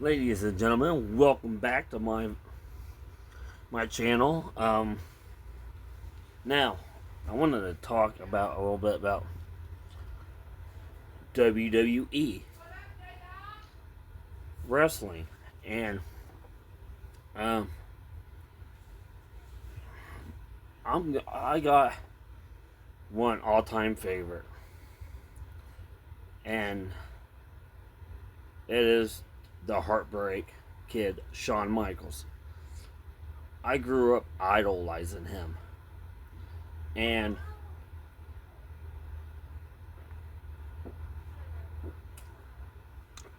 Ladies and gentlemen, welcome back to my channel. Now I wanted to talk about a little bit about WWE wrestling, and um, I got one all-time favorite, and it is the Heartbreak Kid, Shawn Michaels. I grew up idolizing him, and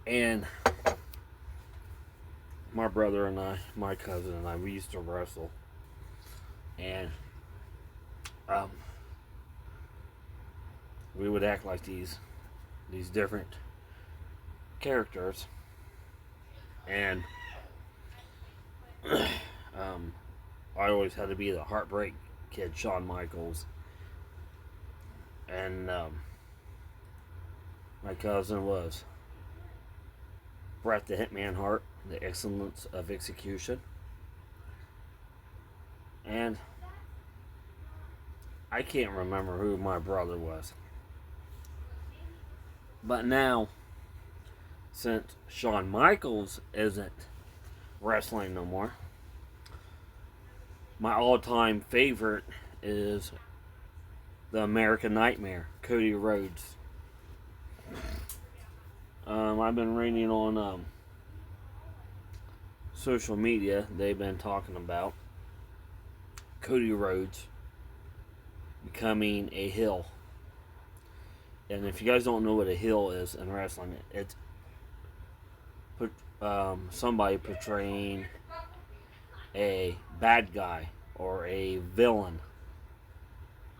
and my brother and I, my cousin and I, we used to wrestle, and um, we would act like these different characters, and I always had to be the Heartbreak Kid, Shawn Michaels, and my cousin was Bret the Hitman Hart, the Excellence of Execution, and I can't remember who my brother was. But now, since Shawn Michaels isn't wrestling no more, my all-time favorite is the American Nightmare, Cody Rhodes. I've been reading on social media. They've been talking about Cody Rhodes becoming a heel. And if you guys don't know what a heel is in wrestling, it's somebody portraying a bad guy or a villain.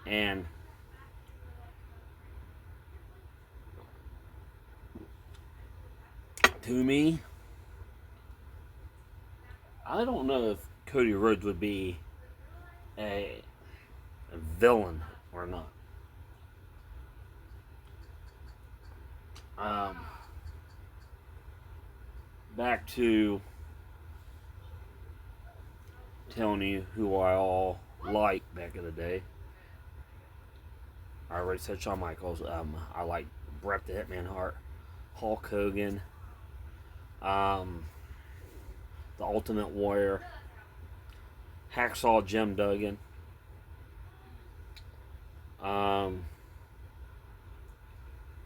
And to me, I don't know if Cody Rhodes would be a villain or not. Um, Back to telling you who I all liked back in the day. I already said Shawn Michaels. I like Bret the Hitman Hart, Hulk Hogan, the Ultimate Warrior, Hacksaw Jim Duggan.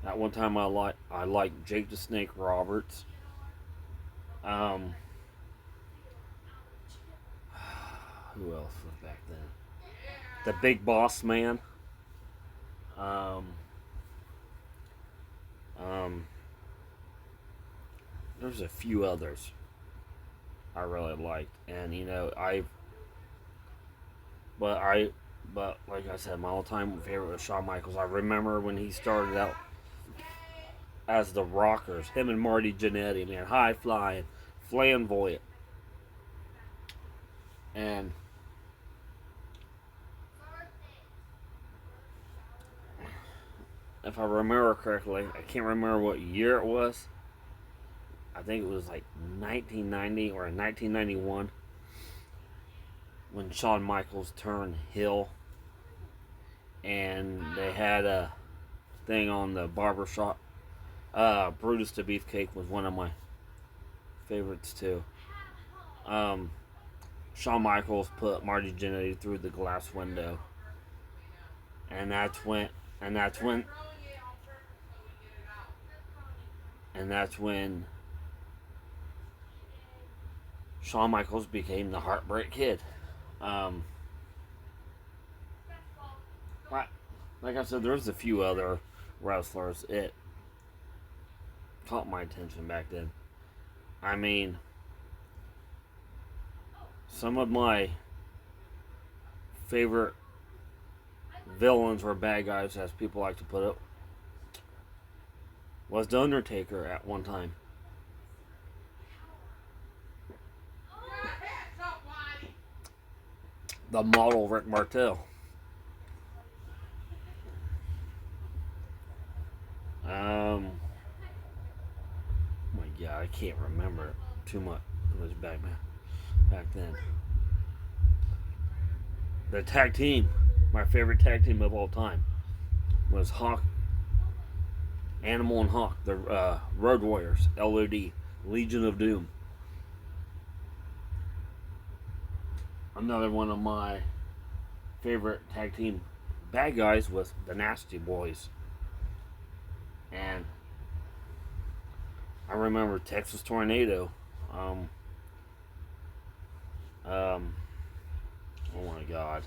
At one time, I liked Jake the Snake Roberts. Um, who else was back then? The Big Boss Man. Um, um, there's a few others I really liked, and but like I said, my all-time favorite was Shawn Michaels. I remember when he started out as the Rockers, him and Marty Jannetty, man, high flying, flamboyant, and if I remember correctly, I can't remember what year it was. I think it was like 1990 or 1991 when Shawn Michaels turned heel, and they had a thing on the barbershop. Brutus the Beefcake was one of my favorites too. Um, Shawn Michaels put Marty Jannetty through the glass window, and that's when, and that's when, and that's when Shawn Michaels became the Heartbreak Kid. Um, like I said, there's a few other wrestlers. It caught my attention back then. I mean, some of my favorite villains or bad guys, as people like to put it, was The Undertaker at one time. The model Rick Martel. Oh my I can't remember too much back then. The tag team, my favorite tag team of all time, was Hawk, Animal and Hawk, the Road Warriors, LOD, Legion of Doom. Another one of my favorite tag team bad guys was the Nasty Boys. And I remember Texas Tornado. Oh my God.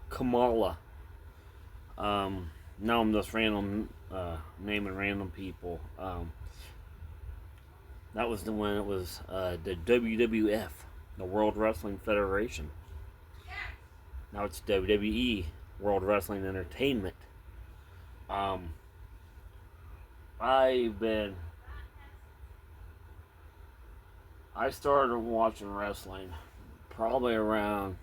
Kamala. Now I'm just naming random people. That was when it was the WWF, the World Wrestling Federation. Now it's WWE, World Wrestling Entertainment. I started watching wrestling probably around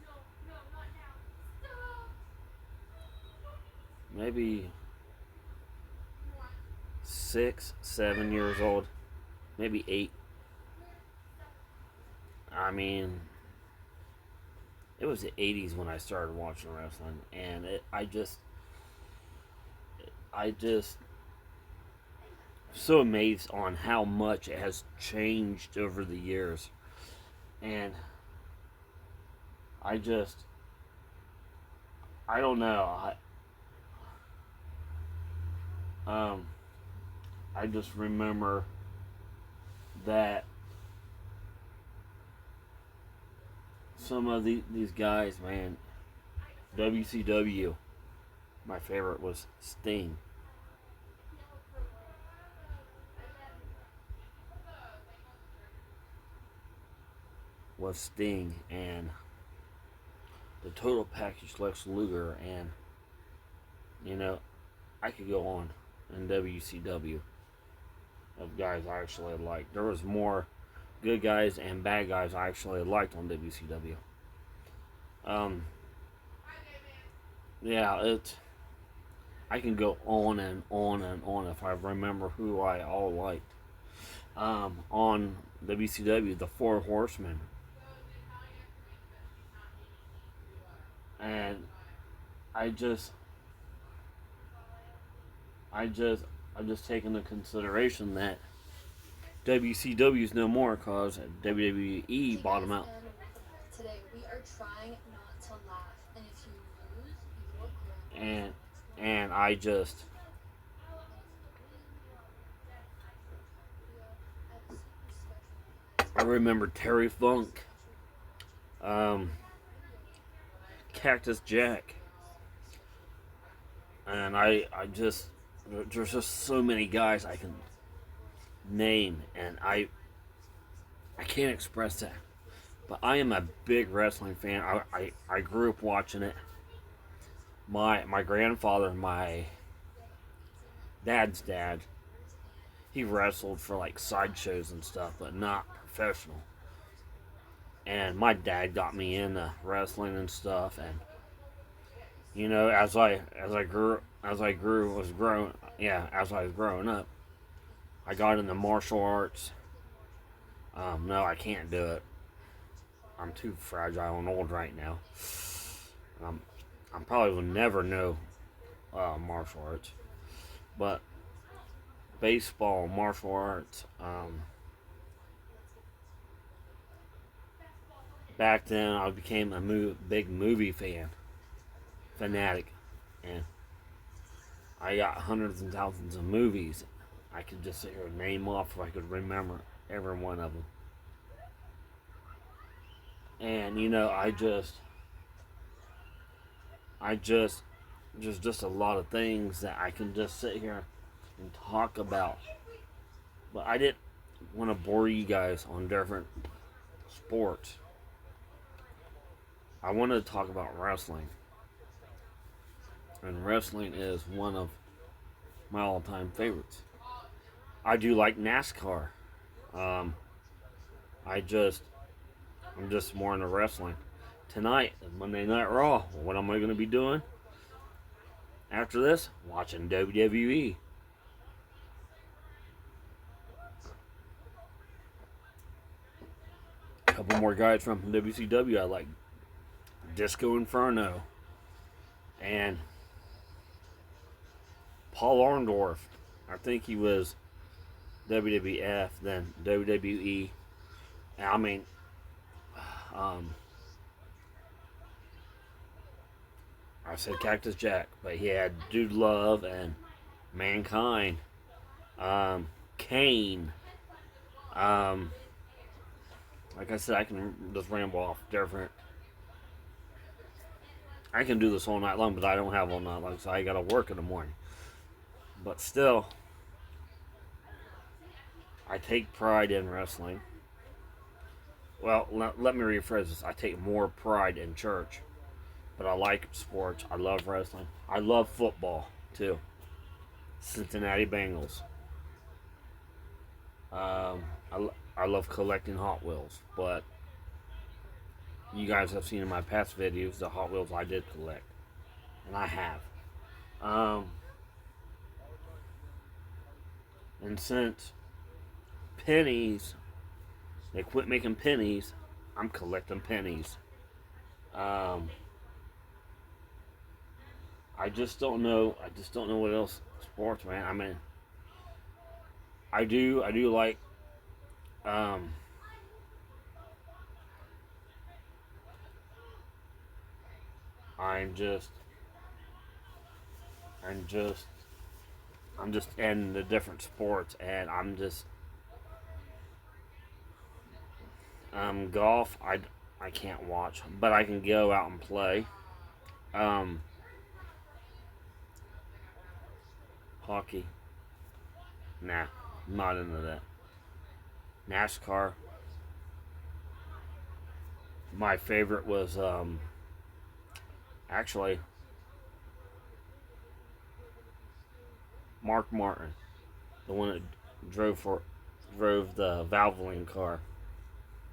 maybe 6, 7 years old, maybe 8. I mean, it was the 80s when I started watching wrestling, and I just so amazed on how much it has changed over the years. And I don't know. I just remember that some of these guys, man, WCW, my favorite was Sting. And the Total Package, Lex Luger, and I could go on in WCW of guys I actually liked. There was more good guys and bad guys I actually liked on WCW. Yeah, I can go on and on and on if I remember who I all liked. On WCW, the Four Horsemen. And I'm just taking into consideration that WCW is no more because WWE bottom out. Today we are trying not to laugh, and if you lose, you will cry. And I remember Terry Funk, Cactus Jack, and there's just so many guys I can name, and I can't express that. But I am a big wrestling fan. I grew up watching it. My grandfather, my dad's dad, he wrestled for like sideshows and stuff, but not professional. And my dad got me into wrestling and stuff, and as I was growing up, I got into martial arts. No, I can't do it. I'm too fragile and old right now. I probably will never know martial arts, but baseball, martial arts. Back then, I became a big movie fanatic, and I got hundreds and thousands of movies. I could just sit here and name off if I could remember every one of them. And just a lot of things that I can just sit here and talk about. But I didn't want to bore you guys on different sports. I wanted to talk about wrestling. And wrestling is one of my all-time favorites. I do like NASCAR. I'm just more into wrestling. Tonight, Monday Night Raw. What am I going to be doing? After this, watching WWE. couple more guys from WCW I like. Disco Inferno and Paul Orndorff. I think he was WWF, then WWE. I mean, I said Cactus Jack, but he had Dude Love and Mankind, Kane. Like I said, I can just ramble off different. I can do this all night long, but I don't have all night long, so I gotta work in the morning. But still, I take pride in wrestling. Well, let me rephrase this. I take more pride in church. But I like sports. I love wrestling. I love football, too. Cincinnati Bengals. I love collecting Hot Wheels. But you guys have seen in my past videos the Hot Wheels I did collect. And I have. And since pennies, they quit making pennies, I'm collecting pennies. I just don't know. I just don't know what else sports, man. I mean, I do like. I'm just in the different sports, and I'm just golf. I can't watch, but I can go out and play. Hockey. Nah, not into that. NASCAR. My favorite was actually Mark Martin, the one that drove the Valvoline car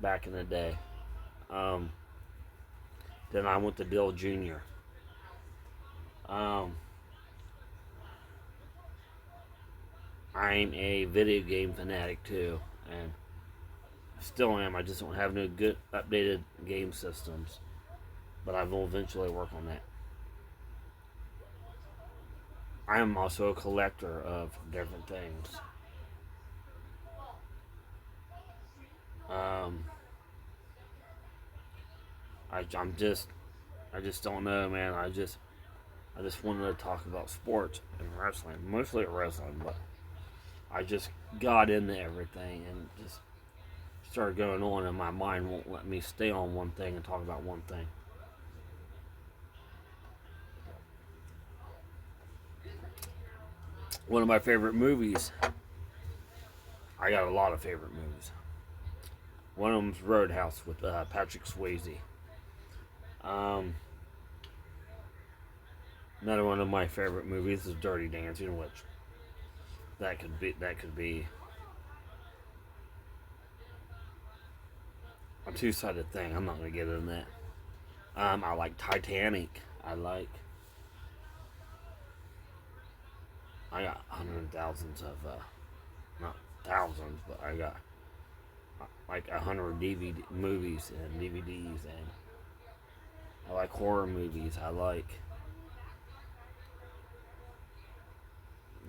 back in the day. Then I went to Dale Jr. I'm a video game fanatic too, and still am. I just don't have no good updated game systems, but I will eventually work on that. I am also a collector of different things. I just don't know, man. I just wanted to talk about sports and wrestling, mostly wrestling, but I just got into everything and just started going on, and my mind won't let me stay on one thing and talk about one thing. One of my favorite movies. I got a lot of favorite movies. One of them's Roadhouse with Patrick Swayze. Another one of my favorite movies is Dirty Dancing, which that could be a two-sided thing. I'm not gonna get into that. I like Titanic. I got hundreds thousands of not thousands, but I got like 100 DVD movies and DVDs, and I like horror movies. I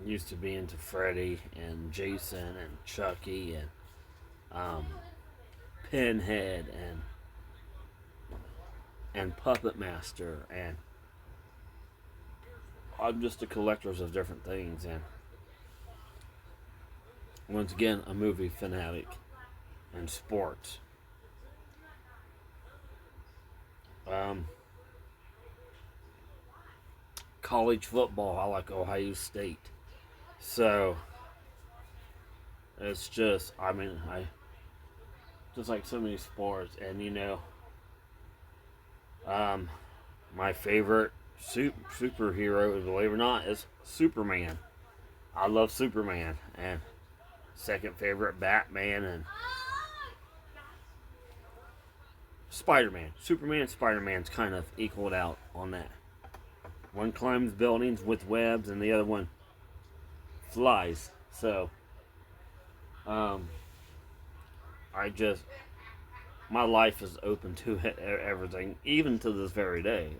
used to be into Freddy and Jason and Chucky and Pinhead and Puppet Master, and I'm just a collector of different things, and once again, a movie fanatic and sports. College football, I like Ohio State. So it's just, I mean, I just like so many sports, and my favorite superhero, believe it or not, is Superman. I love Superman, and second favorite, Batman, and Spider-Man. Superman and Spider-Man's kind of equaled out on that. One climbs buildings with webs, and the other one flies. So, I just my life is open to everything, even to this very day.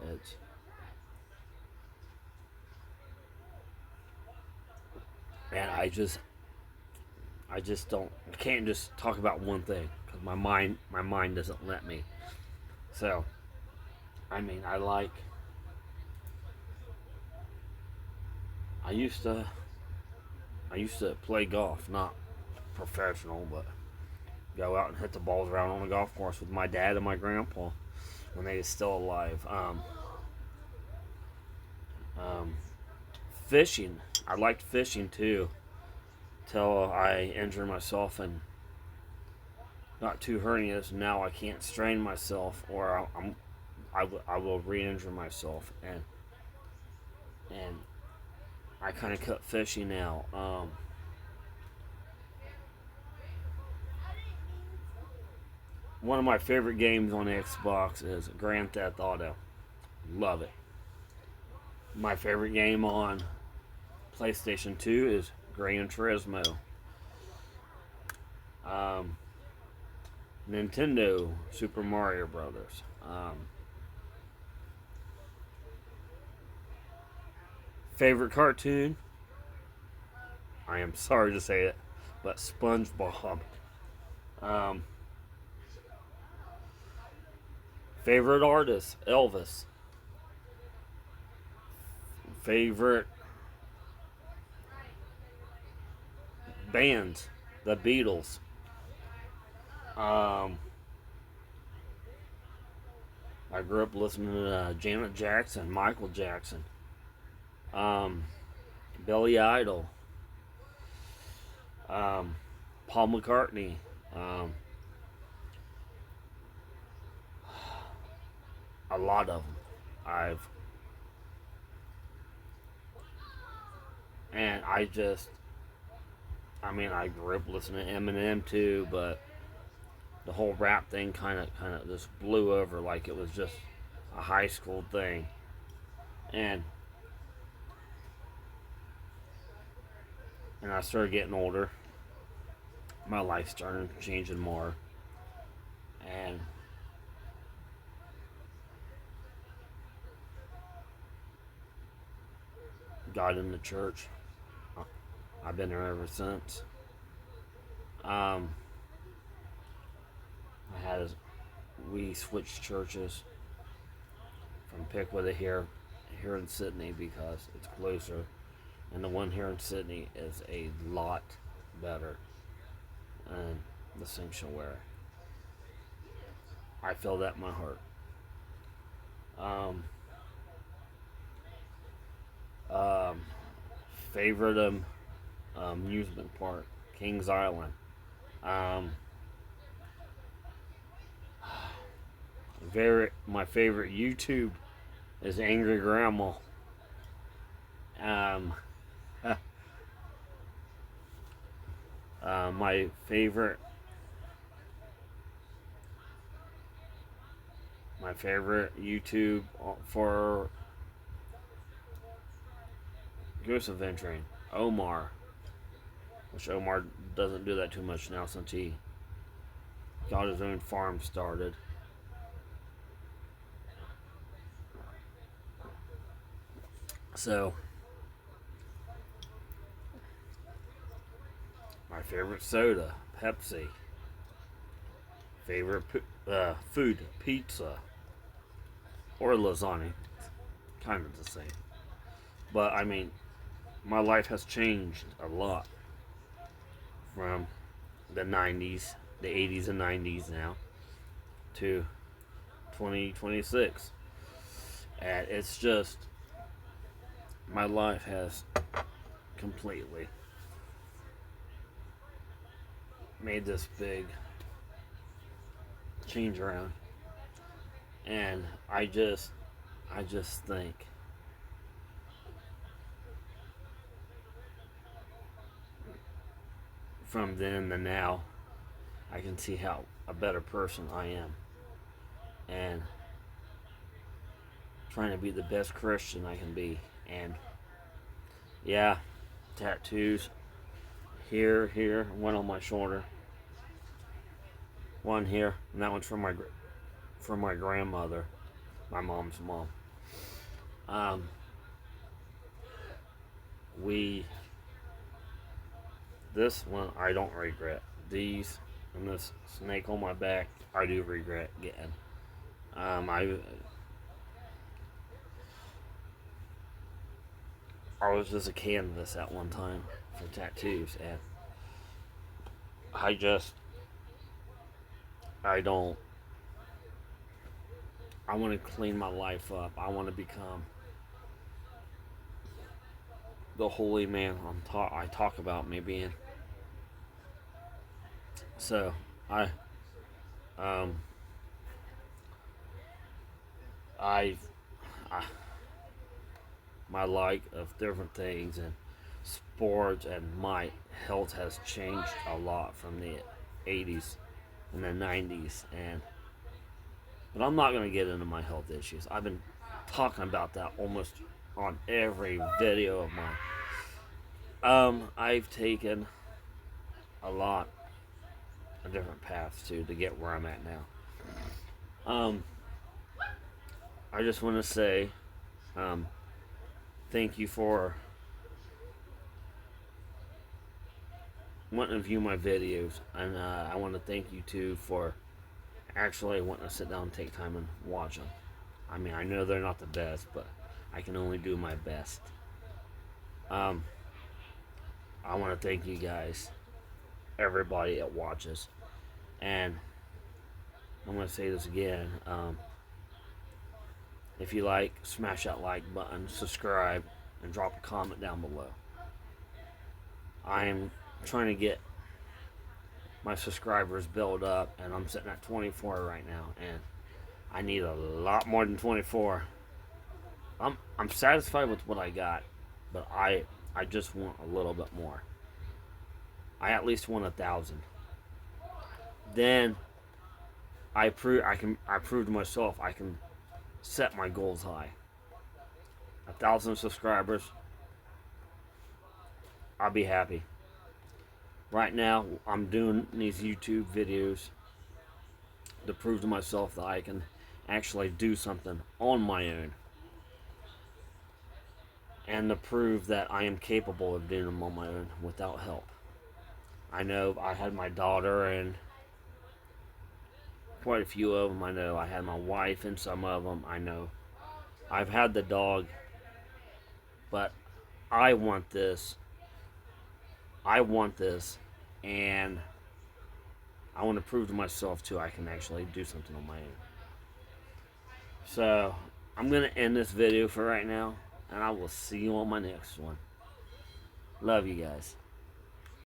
And I just don't, I can't just talk about one thing because my mind doesn't let me. So, I mean, I used to, I used to play golf, not professional, but go out and hit the balls around on the golf course with my dad and my grandpa when they were still alive. Um, Fishing, I liked fishing too, till I injured myself and got two hernias. Now I can't strain myself, or I will re-injure myself, and I kind of cut fishing now. One of my favorite games on the Xbox is Grand Theft Auto. Love it. My favorite game on PlayStation 2 is Gran Turismo. Um, Nintendo Super Mario Brothers. Favorite cartoon? I am sorry to say it, but SpongeBob. Um, Favorite artist? Elvis. Favorite bands? The Beatles. Um, I grew up listening to Janet Jackson, Michael Jackson, um, Billy Idol, um, Paul McCartney, um, a lot of them. I've and I just, I mean, I grew up listening to Eminem too, but the whole rap thing kind of just blew over like it was just a high school thing, and I started getting older. My life started changing more, and got into church. I've been there ever since. Um, I had we switched churches from Pickwick here in Sydney because it's closer, and the one here in Sydney is a lot better than the sanctuary. I feel that in my heart. Um, um, Favorite amusement park, Kings Island. Um, my favorite YouTube is Angry Grandma. Um, my favorite YouTube for goose adventuring, Omar, which Omar doesn't do that too much now since he got his own farm started. So, my favorite soda, Pepsi. Favorite food, pizza or lasagna, kind of the same. But I mean, my life has changed a lot from the 90s, the 80s and 90s now to 2026. And it's just, my life has completely made this big change around. And I just think from then to now, I can see how a better person I am. And trying to be the best Christian I can be. And yeah, tattoos here, one on my shoulder. one here, and that one's from my grandmother, my mom's mom. Um, we This one I don't regret. These and this snake on my back I do regret getting. I was just a canvas at one time for tattoos, and I just I don't. I want to clean my life up. I want to become the holy man I talk about me being. So I um I, I my like of different things and sports and my health has changed a lot from the 80s and the 90s, and but I'm not going to get into my health issues. I've been talking about that almost on every video of mine. I've taken a lot of different paths to get where I'm at now. I just want to say thank you for wanting to view my videos, and I want to thank you too for actually wanting to sit down and take time and watch them. I mean, I know they're not the best, but I can only do my best. I want to thank you guys, everybody that watches, and I'm going to say this again. If you like, smash that like button, subscribe, and drop a comment down below. I am trying to get my subscribers built up, and I'm sitting at 24 right now, and I need a lot more than 24. I'm satisfied with what I got, but I just want a little bit more. I at least want 1,000. Then I prove to myself I can set my goals high. 1,000 subscribers, I'll be happy. Right now, I'm doing these YouTube videos to prove to myself that I can actually do something on my own, and to prove that I am capable of doing them on my own without help. I know I had my daughter and quite a few of them. I know I had my wife in some of them. I know I've had the dog, but I want this. I want this, and I want to prove to myself too I can actually do something on my own. So I'm going to end this video for right now, and I will see you on my next one. Love you guys.